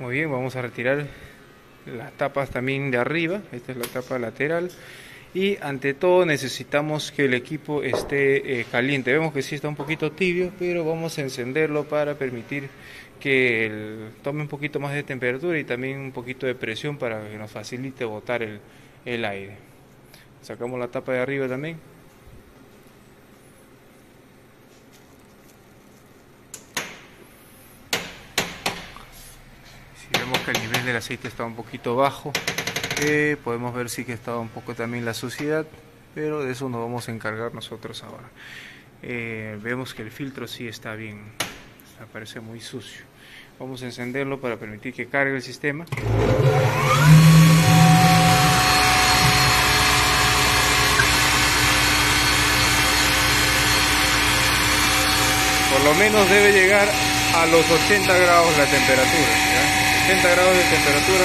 Muy bien, vamos a retirar las tapas también de arriba. Esta es la tapa lateral. Y ante todo necesitamos que el equipo esté caliente. Vemos que sí está un poquito tibio, pero vamos a encenderlo para permitir que tome un poquito más de temperatura y también un poquito de presión para que nos facilite botar el aire. Sacamos la tapa de arriba también. Si vemos que el nivel del aceite está un poquito bajo, podemos ver sí que está un poco también la suciedad, pero de eso nos vamos a encargar nosotros ahora. Vemos que el filtro sí está bien, parece muy sucio. Vamos a encenderlo para permitir que cargue el sistema. Por lo menos debe llegar a los 80 grados la temperatura, ¿ya? 80 grados de temperatura.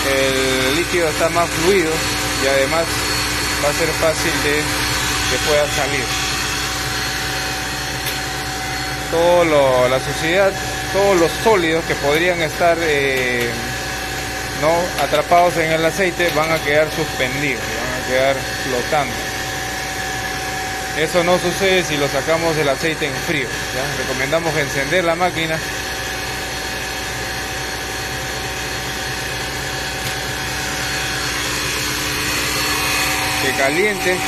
El líquido está más fluido y además va a ser fácil de que pueda salir. La suciedad, todos los sólidos que podrían estar atrapados en el aceite van a quedar suspendidos, van a quedar flotando. Eso no sucede si lo sacamos del aceite en frío, ¿ya? Recomendamos encender la máquina. Que caliente.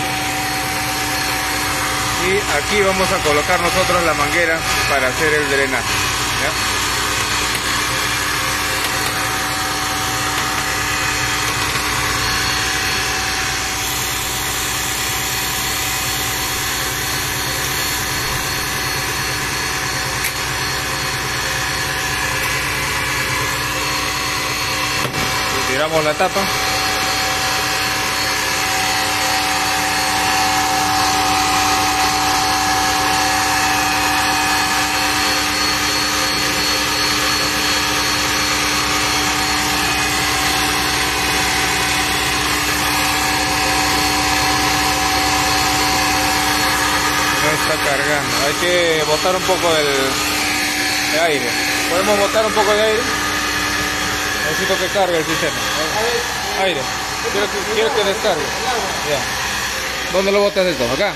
Y aquí vamos a colocar nosotros la manguera para hacer el drenaje, ¿ya? Retiramos la tapa. Está cargando, hay que botar un poco de aire. ¿Podemos botar un poco de aire? Necesito que cargue el sistema. Aire. Quiero que descargue. Ya. ¿Dónde lo botas esto? ¿Acá?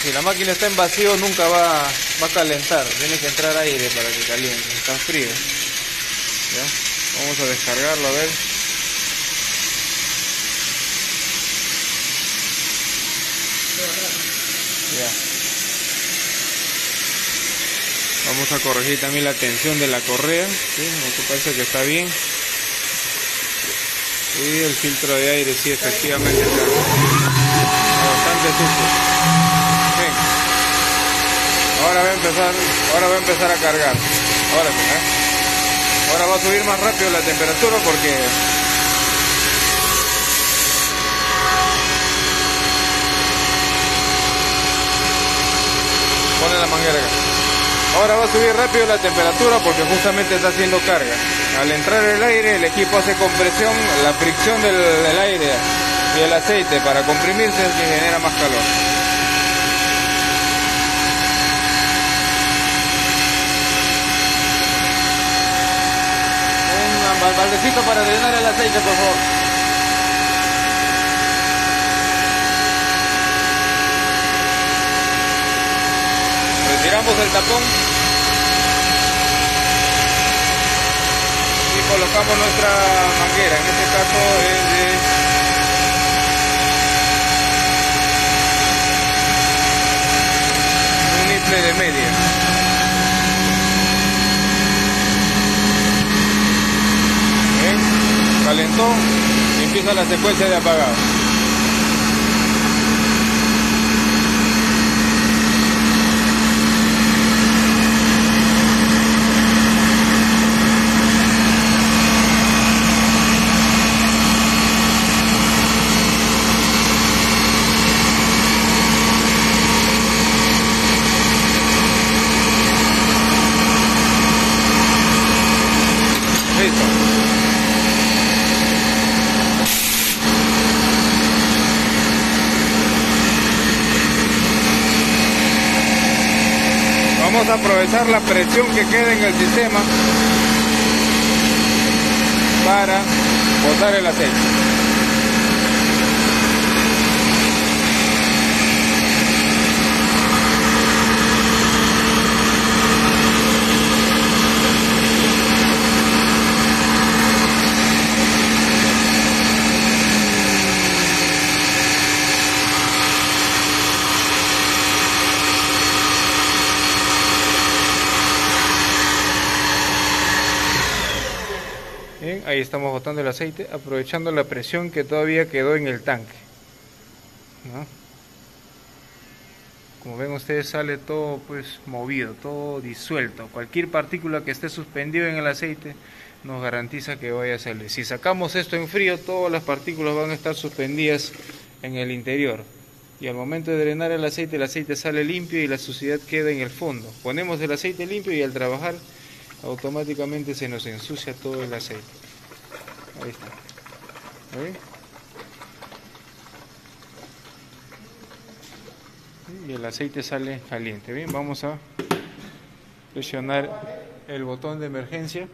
Si la máquina está en vacío nunca va a calentar, tiene que entrar aire para que caliente, está frío. ¿Ya? Vamos a descargarlo, a ver. Ya. Vamos a corregir también la tensión de la correa, ¿sí? Aunque parece que está bien. Y el filtro de aire sí efectivamente está bastante sucio. Ahora va a empezar a cargar. Ahora sí, Ahora va a subir más rápido la temperatura porque pone la manguera acá. Ahora va a subir rápido la temperatura porque justamente está haciendo carga. Al entrar el aire, el equipo hace compresión, la fricción del aire y el aceite para comprimirse es que genera más calor. Baldecito para drenar el aceite, por favor. Retiramos el tapón y colocamos nuestra manguera. En este caso es de un nifle de media. Calentó y empieza la secuencia de apagado. vamos a aprovechar la presión que queda en el sistema para botar el aceite. Bien, ahí estamos botando el aceite, aprovechando la presión que todavía quedó en el tanque, ¿no? Como ven ustedes, sale todo pues movido, todo disuelto. Cualquier partícula que esté suspendida en el aceite nos garantiza que vaya a salir. Si sacamos esto en frío, todas las partículas van a estar suspendidas en el interior. Y al momento de drenar el aceite sale limpio y la suciedad queda en el fondo. Ponemos el aceite limpio y al trabajar automáticamente se nos ensucia todo el aceite. Ahí está. ¿Ven? Y el aceite sale caliente. Bien, vamos a presionar el botón de emergencia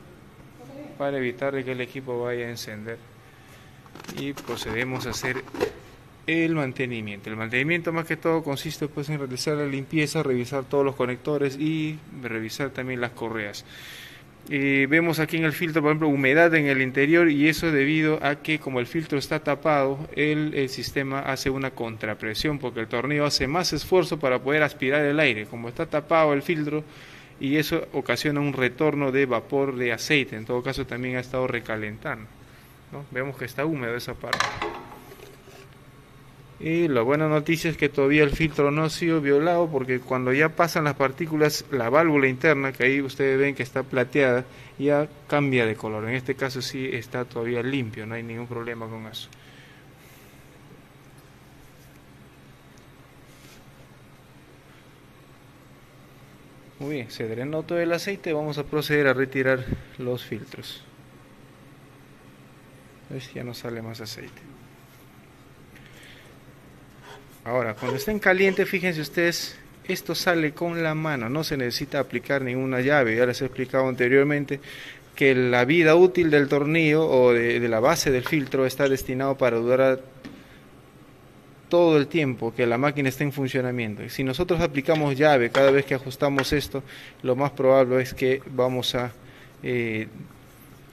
para evitar que el equipo vaya a encender. Y procedemos a hacer el mantenimiento. El mantenimiento más que todo consiste pues en realizar la limpieza, revisar todos los conectores y revisar también las correas. Vemos aquí en el filtro, por ejemplo, humedad en el interior, y eso debido a que como el filtro está tapado, el sistema hace una contrapresión porque el tornillo hace más esfuerzo para poder aspirar el aire, como está tapado el filtro, y eso ocasiona un retorno de vapor de aceite. En todo caso también ha estado recalentando, ¿no? Vemos que está húmedo esa parte. Y la buena noticia es que todavía el filtro no ha sido violado, porque cuando ya pasan las partículas, la válvula interna, que ahí ustedes ven que está plateada, ya cambia de color. En este caso sí está todavía limpio, no hay ningún problema con eso. Muy bien, se drenó todo el aceite, vamos a proceder a retirar los filtros. ¿Ves? Ya no sale más aceite. Ahora, cuando estén calientes, fíjense ustedes, esto sale con la mano, no se necesita aplicar ninguna llave. Ya les he explicado anteriormente que la vida útil del tornillo o de la base del filtro está destinado para durar todo el tiempo que la máquina esté en funcionamiento. Y si nosotros aplicamos llave cada vez que ajustamos esto, lo más probable es que vamos a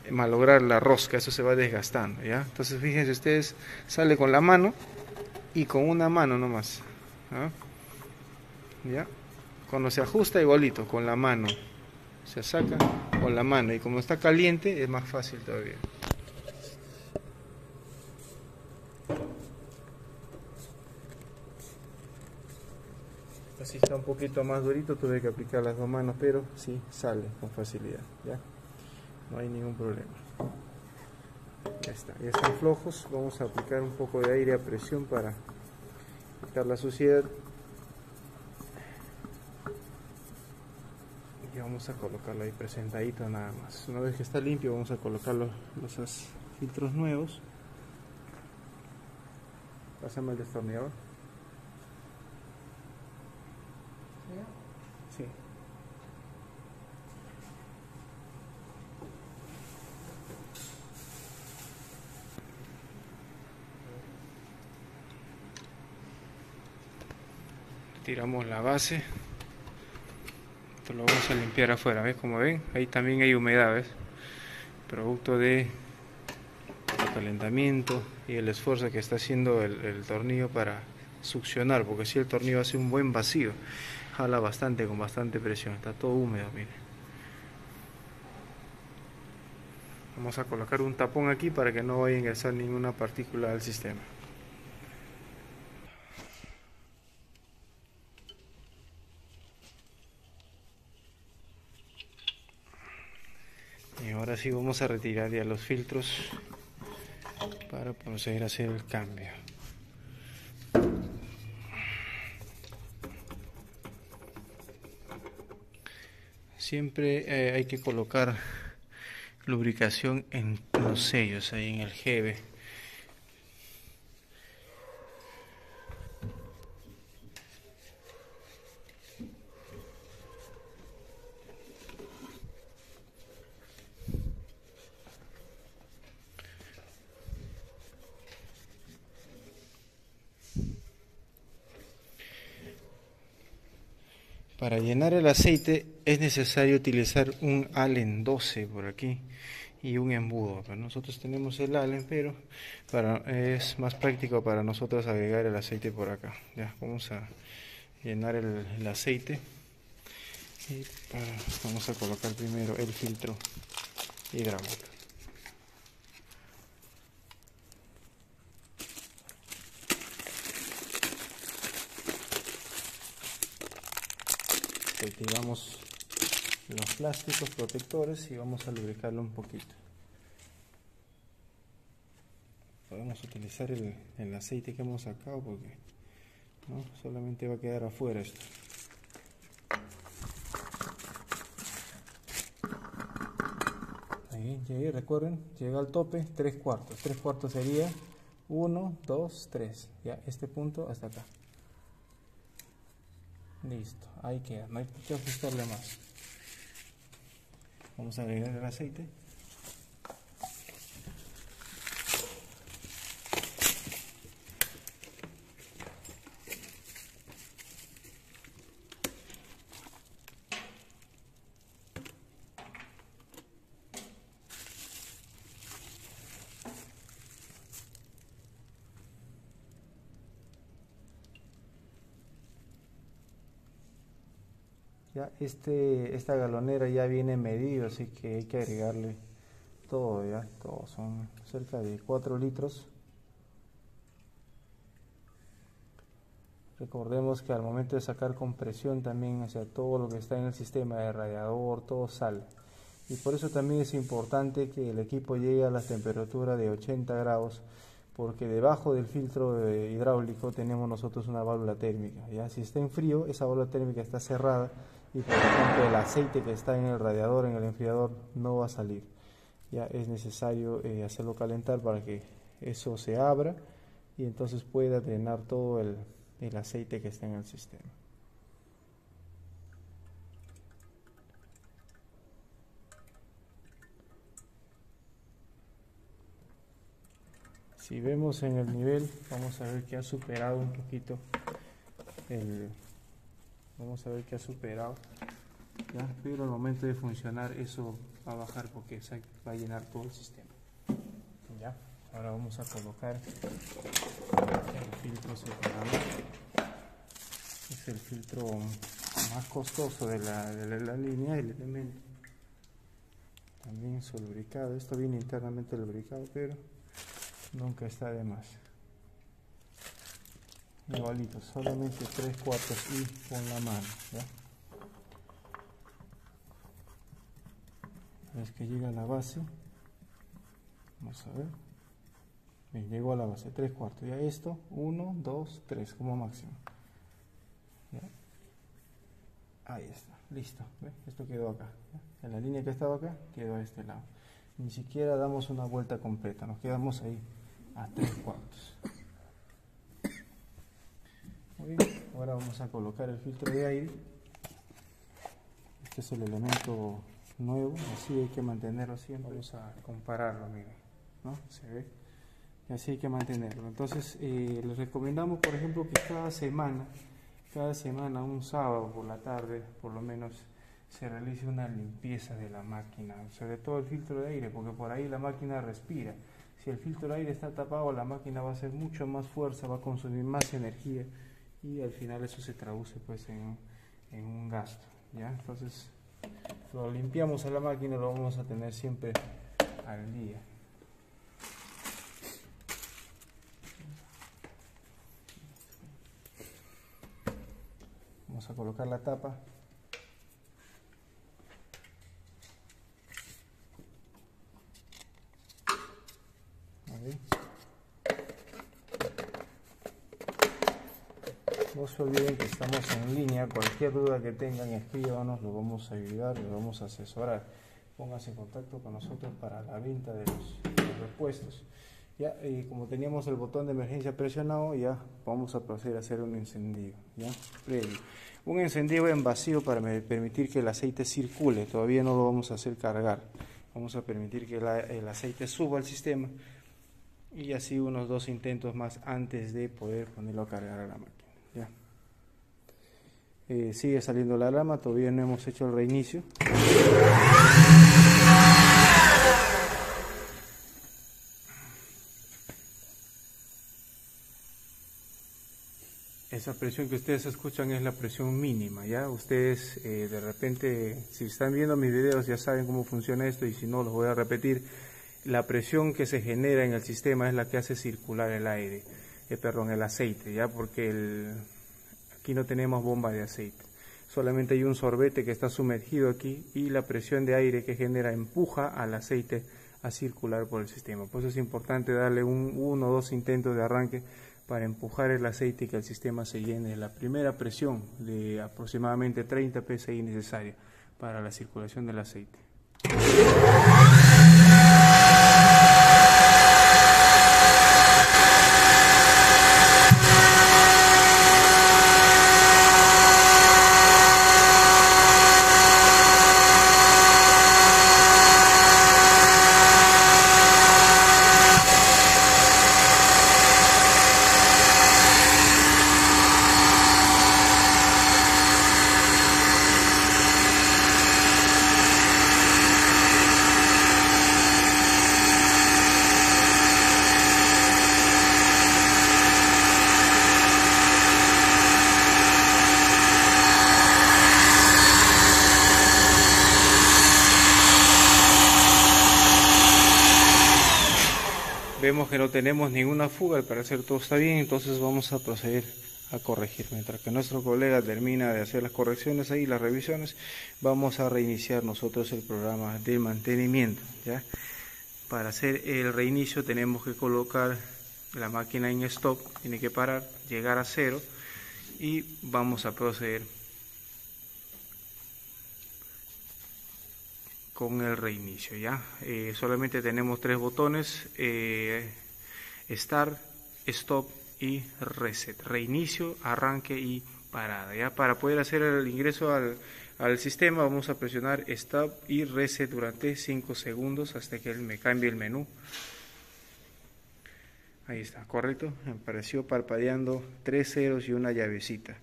malograr la rosca, eso se va desgastando, ¿ya? Entonces fíjense ustedes, sale con la mano y con una mano nomás, ¿ah? ¿Ya? Cuando se ajusta igualito, con la mano, se saca con la mano, y como está caliente es más fácil todavía. Así está un poquito más durito, tuve que aplicar las dos manos, pero sí sale con facilidad, ¿ya? No hay ningún problema. Ya está, ya están flojos. Vamos a aplicar un poco de aire a presión para quitar la suciedad. Y vamos a colocarlo ahí presentadito nada más. Una vez que está limpio, vamos a colocar los filtros nuevos. Pásame el destornillador. Sí. Tiramos la base. Esto lo vamos a limpiar afuera, ¿ves? Como ven, ahí también hay humedad, ¿ves? Producto de calentamiento y el esfuerzo que está haciendo el tornillo para succionar, porque si el tornillo hace un buen vacío, jala bastante, con bastante presión, está todo húmedo, miren. Vamos a colocar un tapón aquí para que no vaya a ingresar ninguna partícula al sistema. Y ahora sí vamos a retirar ya los filtros para proceder a hacer el cambio. Siempre hay que colocar lubricación en los sellos, ahí en el jeve. Para llenar el aceite es necesario utilizar un Allen 12 por aquí y un embudo. Nosotros tenemos el Allen, pero es más práctico para nosotros agregar el aceite por acá. Ya, vamos a llenar el aceite y vamos a colocar primero el filtro hidráulico. Retiramos los plásticos protectores y vamos a lubricarlo un poquito. Podemos utilizar el aceite que hemos sacado porque no solamente va a quedar afuera esto. Ahí llegué, recuerden, llega al tope 3/4. 3/4 sería 1, 2, 3. Ya este punto hasta acá. Listo, ahí queda, no hay que ajustarle más. Vamos a agregar el aceite. Ya esta galonera ya viene medido, así que hay que agregarle todo, ya, todo, son cerca de 4 litros. Recordemos que al momento de sacar compresión también, o sea, todo lo que está en el sistema de radiador, todo sale. Y por eso también es importante que el equipo llegue a la temperatura de 80 grados, porque debajo del filtro hidráulico tenemos nosotros una válvula térmica. ¿Ya? Si está en frío, esa válvula térmica está cerrada y por ejemplo el aceite que está en el radiador, en el enfriador, no va a salir. Ya es necesario hacerlo calentar para que eso se abra y entonces pueda drenar todo el aceite que está en el sistema. Si vemos en el nivel, vamos a ver que ha superado un poquito vamos a ver que ha superado, ¿ya? Pero al momento de funcionar eso va a bajar porque va a llenar todo el sistema. ¿Ya? Ahora vamos a colocar el filtro separador. Es el filtro más costoso de la línea, el elemento. También es lubricado, esto viene internamente lubricado, pero nunca está de más. Igualito, solamente 3/4 y con la mano, ¿ya? Es que llega a la base, vamos a ver, bien, llegó a la base 3/4, ya esto 1, 2, 3 como máximo, ¿ya? Ahí está, listo, ¿ve? Esto quedó acá, ¿ya? En la línea que estaba acá quedó a este lado, ni siquiera damos una vuelta completa, nos quedamos ahí a 3/4. Muy bien, ahora vamos a colocar el filtro de aire. Este es el elemento nuevo, así hay que mantenerlo siempre. Vamos a compararlo, miren, ¿no? Se ve, y así hay que mantenerlo. Entonces les recomendamos, por ejemplo, que cada semana, un sábado por la tarde, por lo menos, se realice una limpieza de la máquina, sobre todo el filtro de aire, porque por ahí la máquina respira. Si el filtro de aire está tapado, la máquina va a hacer mucho más fuerza, va a consumir más energía y al final eso se traduce pues en un gasto, ¿ya? Entonces lo limpiamos a la máquina, lo vamos a tener siempre al día. Vamos a colocar la tapa. Ahí. No se olviden que estamos en línea, cualquier duda que tengan escríbanos, lo vamos a ayudar, lo vamos a asesorar. Pónganse en contacto con nosotros para la venta de los repuestos. Ya, como teníamos el botón de emergencia presionado, ya vamos a proceder a hacer un encendido, ya, previo. Un encendido en vacío para permitir que el aceite circule, todavía no lo vamos a hacer cargar. Vamos a permitir que el aceite suba al sistema y así unos 2 intentos más antes de poder ponerlo a cargar a la máquina. Ya. sigue saliendo la alarma, todavía no hemos hecho el reinicio. Esa presión que ustedes escuchan es la presión mínima, ¿ya? Ustedes de repente, si están viendo mis videos ya saben cómo funciona esto, y si no los voy a repetir. La presión que se genera en el sistema es la que hace circular el aire, el aceite, ¿ya? Porque aquí no tenemos bomba de aceite, solamente hay un sorbete que está sumergido aquí, y la presión de aire que genera empuja al aceite a circular por el sistema. Por eso es importante darle uno o dos intentos de arranque para empujar el aceite y que el sistema se llene. La primera presión de aproximadamente 30 psi necesaria para la circulación del aceite. Vemos que no tenemos ninguna fuga, al parecer todo está bien, entonces vamos a proceder a corregir. Mientras que nuestro colega termina de hacer las correcciones ahí, las revisiones, vamos a reiniciar nosotros el programa de mantenimiento, ¿ya? Para hacer el reinicio tenemos que colocar la máquina en stop, tiene que parar, llegar a 0 y vamos a proceder con el reinicio, ¿ya? Solamente tenemos 3 botones, Start, Stop y Reset. Reinicio, arranque y parada, ¿ya? Para poder hacer el ingreso al sistema vamos a presionar Stop y Reset durante 5 segundos hasta que me cambie el menú. Ahí está, correcto, me apareció parpadeando 3 ceros y una llavecita.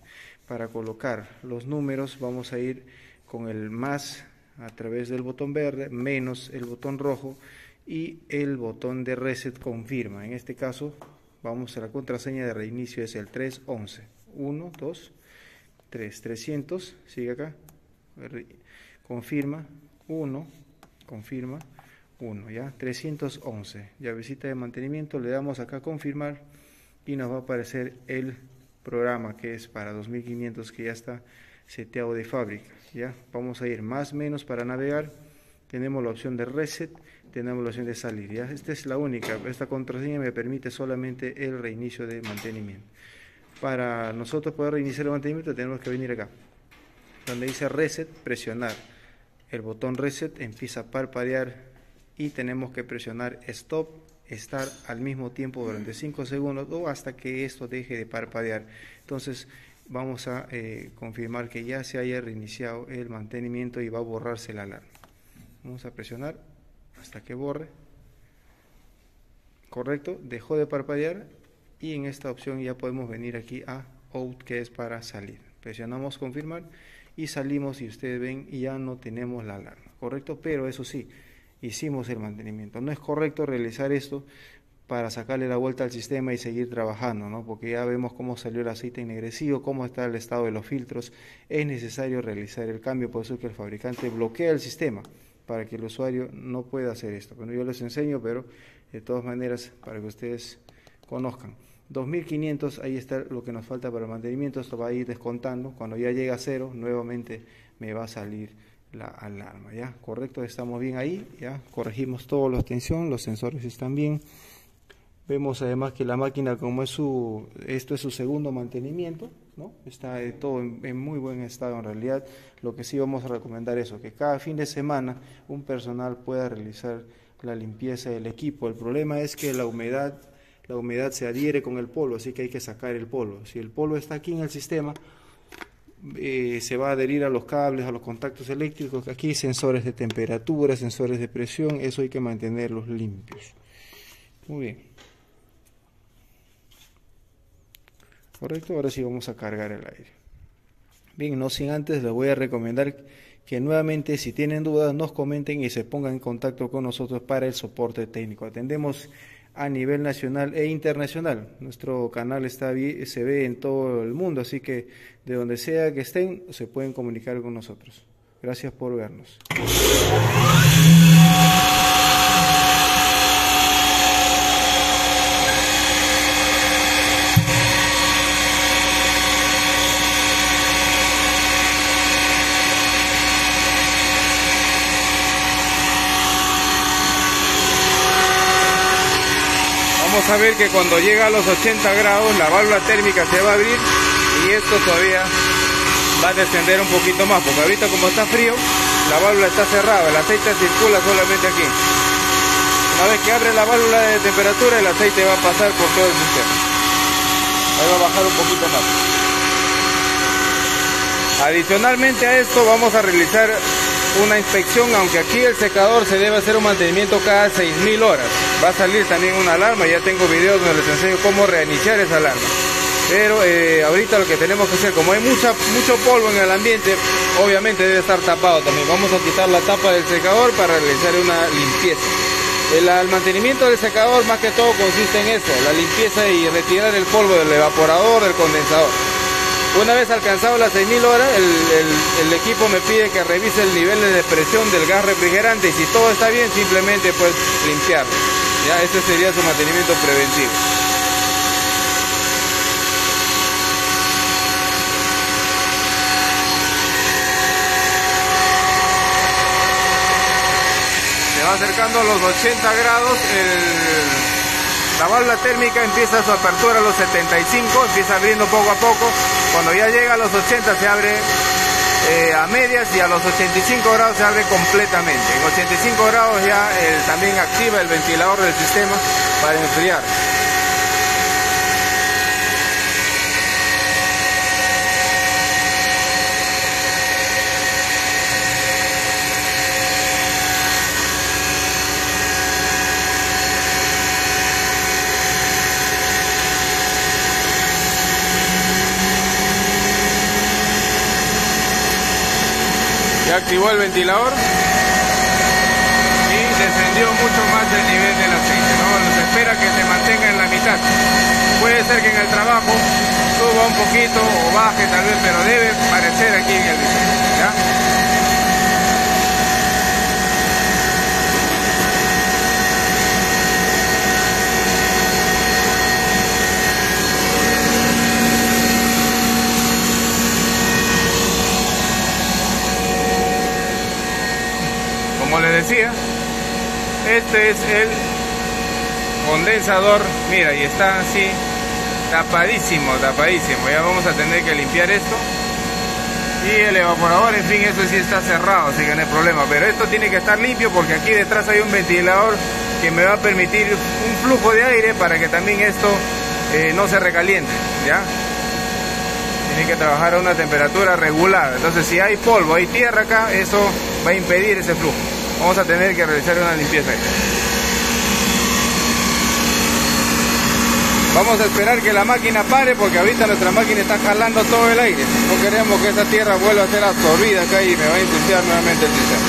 Para colocar los números vamos a ir con el más a través del botón verde, menos el botón rojo y el botón de reset confirma. En este caso vamos a la contraseña de reinicio, es el 311, 1, 2, 3, 300, sigue acá, confirma, 1, confirma, 1, ya, 311, llavecita de mantenimiento, le damos acá confirmar y nos va a aparecer el programa que es para 2500 que ya está seteado de fábrica, ya. Vamos a ir más menos para navegar, tenemos la opción de reset, tenemos la opción de salir, ya. Esta es la única, esta contraseña me permite solamente el reinicio de mantenimiento. Para nosotros poder reiniciar el mantenimiento tenemos que venir acá donde dice reset, presionar el botón reset, empieza a parpadear y tenemos que presionar stop, estar al mismo tiempo durante 5 segundos o hasta que esto deje de parpadear. Entonces vamos a confirmar que ya se haya reiniciado el mantenimiento y va a borrarse la alarma. Vamos a presionar hasta que borre. Correcto, dejó de parpadear y en esta opción ya podemos venir aquí a out, que es para salir. Presionamos confirmar y salimos y ustedes ven y ya no tenemos la alarma. Correcto, pero eso sí, hicimos el mantenimiento. No es correcto realizar esto para sacarle la vuelta al sistema y seguir trabajando, ¿no? Porque ya vemos cómo salió el aceite ennegrecido, cómo está el estado de los filtros. Es necesario realizar el cambio, por eso es que el fabricante bloquea el sistema para que el usuario no pueda hacer esto. Bueno, yo les enseño, pero de todas maneras para que ustedes conozcan. 2500, ahí está lo que nos falta para el mantenimiento. Esto va a ir descontando, cuando ya llega a 0 nuevamente me va a salir la alarma, ya. Correcto, estamos bien ahí, ya corregimos toda la tensión, los sensores están bien. Vemos además que la máquina, como esto es su segundo mantenimiento, ¿no? Está todo en muy buen estado en realidad. Lo que sí vamos a recomendar es que cada fin de semana un personal pueda realizar la limpieza del equipo. El problema es que la humedad se adhiere con el polvo, así que hay que sacar el polvo. Si el polvo está aquí en el sistema, se va a adherir a los cables, a los contactos eléctricos. Aquí hay sensores de temperatura, sensores de presión, eso hay que mantenerlos limpios. Muy bien. Correcto, ahora sí vamos a cargar el aire. Bien, no sin antes les voy a recomendar que nuevamente, si tienen dudas, nos comenten y se pongan en contacto con nosotros para el soporte técnico. Atendemos a nivel nacional e internacional. Nuestro canal se ve en todo el mundo, así que de donde sea que estén, se pueden comunicar con nosotros. Gracias por vernos. Vamos a ver que cuando llega a los 80 grados la válvula térmica se va a abrir y esto todavía va a descender un poquito más, porque ahorita como está frío, la válvula está cerrada, el aceite circula solamente aquí. Una vez que abre la válvula de temperatura, el aceite va a pasar por todo el sistema. Ahí va a bajar un poquito más. Adicionalmente a esto vamos a realizar una inspección, aunque aquí el secador se debe hacer un mantenimiento cada 6000 horas. Va a salir también una alarma, ya tengo videos donde les enseño cómo reiniciar esa alarma. Pero ahorita lo que tenemos que hacer, como hay mucho polvo en el ambiente, obviamente debe estar tapado también. Vamos a quitar la tapa del secador para realizar una limpieza. El mantenimiento del secador más que todo consiste en eso, la limpieza y retirar el polvo del evaporador, del condensador. Una vez alcanzado las 6000 horas, el equipo me pide que revise el nivel de presión del gas refrigerante y si todo está bien, simplemente pues limpiarlo. Ya, ese sería su mantenimiento preventivo. Se va acercando a los 80 grados, la válvula térmica empieza su apertura a los 75, empieza abriendo poco a poco. Cuando ya llega a los 80 se abre a medias y a los 85 grados se abre completamente. En 85 grados ya también activa el ventilador del sistema para enfriar. Ya activó el ventilador y descendió mucho más el nivel del aceite, ¿no? Se espera que se mantenga en la mitad. Puede ser que en el trabajo suba un poquito o baje tal vez, pero debe parecer aquí en el video, ¿ya? Como les decía, este es el condensador, mira, y está así tapadísimo. Ya vamos a tener que limpiar esto. Y el evaporador, en fin, eso sí está cerrado, así que no hay problema. Pero esto tiene que estar limpio porque aquí detrás hay un ventilador que me va a permitir un flujo de aire para que también esto no se recaliente, ¿ya? Tiene que trabajar a una temperatura regular. Entonces si hay polvo, hay tierra acá, eso va a impedir ese flujo. Vamos a tener que realizar una limpieza ahí. Vamos a esperar que la máquina pare porque ahorita nuestra máquina está jalando todo el aire. No queremos que esa tierra vuelva a ser absorbida acá y me va a ensuciar nuevamente el sistema.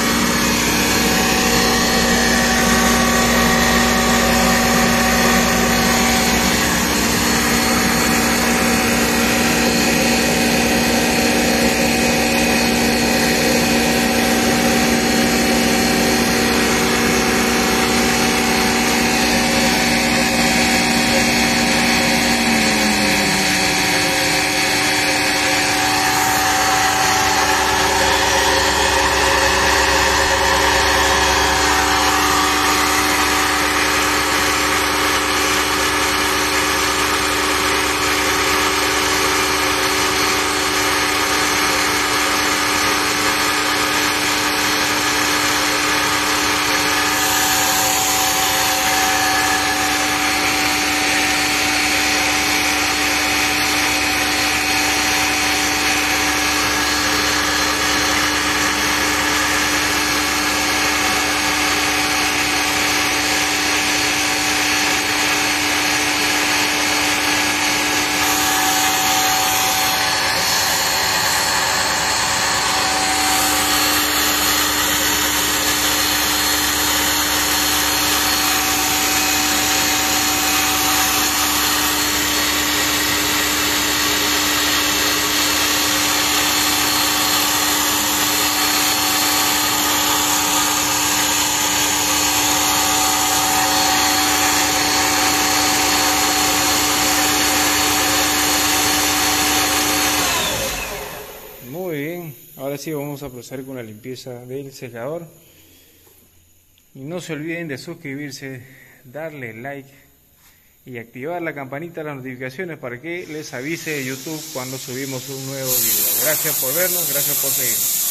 Muy bien, ahora sí vamos a proceder con la limpieza del sellador. Y no se olviden de suscribirse, darle like y activar la campanita de las notificaciones para que les avise YouTube cuando subimos un nuevo video. Gracias por vernos, gracias por seguirnos.